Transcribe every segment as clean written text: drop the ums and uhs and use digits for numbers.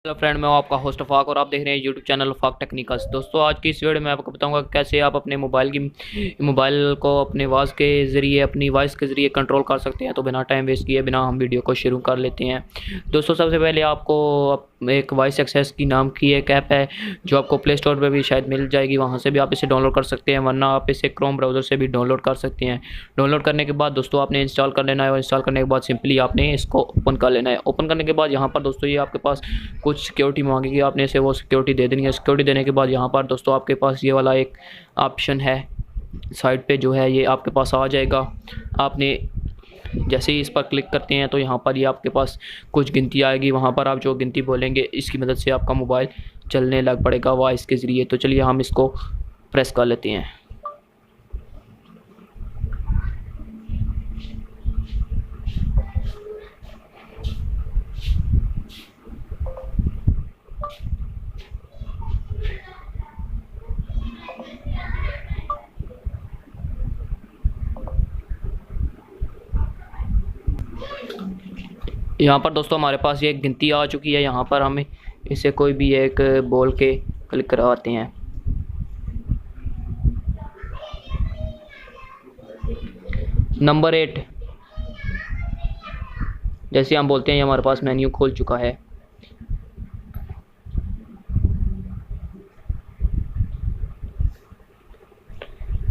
Hello friend, मैं हूं आपका होस्ट फाक और आप देख रहे हैं यूट्यूब चैनल फाक टेक्निकल्स। दोस्तों, आज की इस वीडियो में आपको बताऊंगा कैसे आप अपने मोबाइल को अपने अपनी वॉइस के ज़रिए कंट्रोल कर सकते हैं। तो बिना टाइम वेस्ट किए बिना हम वीडियो को शुरू कर लेते हैं। दोस्तों, सबसे पहले आपको एक वॉइस एक्सेस की नाम की एक ऐप है जो आपको प्ले स्टोर पर भी शायद मिल जाएगी, वहाँ से भी आप इसे डाउनलोड कर सकते हैं, वरना आप इसे क्रोम ब्राउज़र से भी डाउनलोड कर सकते हैं। डाउनलोड करने के बाद दोस्तों आपने इंस्टॉल कर लेना है और इंस्टॉल करने के बाद सिंपली आपने इसको ओपन कर लेना है। ओपन करने के बाद यहाँ पर दोस्तों ये आपके पास कुछ सिक्योरिटी मांगेगी, आपने इसे वो सिक्योरिटी दे देनी है। सिक्योरिटी देने के बाद यहाँ पर दोस्तों आपके पास ये वाला एक ऑप्शन है साइड पे, जो है ये आपके पास आ जाएगा। आपने जैसे ही इस पर क्लिक करते हैं तो यहाँ पर ये आपके पास कुछ गिनती आएगी, वहाँ पर आप जो गिनती बोलेंगे इसकी मदद से आपका मोबाइल चलने लग पड़ेगा वॉइस के ज़रिए। तो चलिए हम इसको प्रेस कर लेते हैं। यहाँ पर दोस्तों हमारे पास ये गिनती आ चुकी है। यहाँ पर हमें इसे कोई भी एक बोल के क्लिक करवाते हैं। नंबर 8 जैसे हम बोलते हैं, ये हमारे पास मेन्यू खोल चुका है।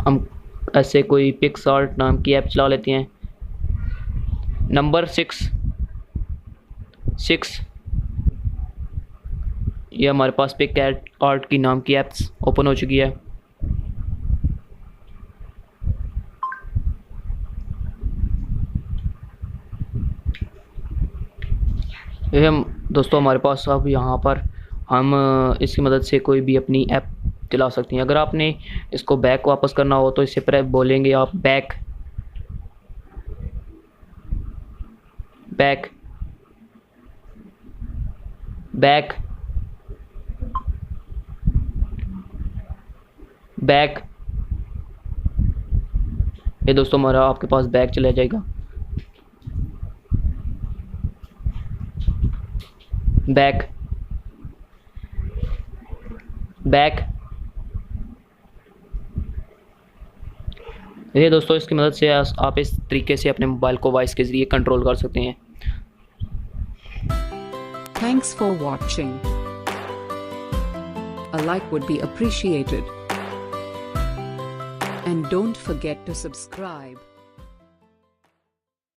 हम ऐसे कोई पिक्सआर्ट नाम की ऐप चला लेते हैं। नंबर 6 ये हमारे पास पिक्सआर्ट की नाम की ऐप्स ओपन हो चुकी है। ये हम दोस्तों हमारे पास अब यहाँ पर हम इसकी मदद से कोई भी अपनी ऐप चला सकते हैं। अगर आपने इसको बैक वापस करना हो तो इससे पहले बोलेंगे आप बैक बैक बैक बैक। ये दोस्तों हमारा आपके पास बैक चला जाएगा। Back back. ये दोस्तों इसकी मदद से आप इस तरीके से अपने मोबाइल को वॉइस के ज़रिए कंट्रोल कर सकते हैं। Thanks for watching. A like would be appreciated. And don't forget to subscribe.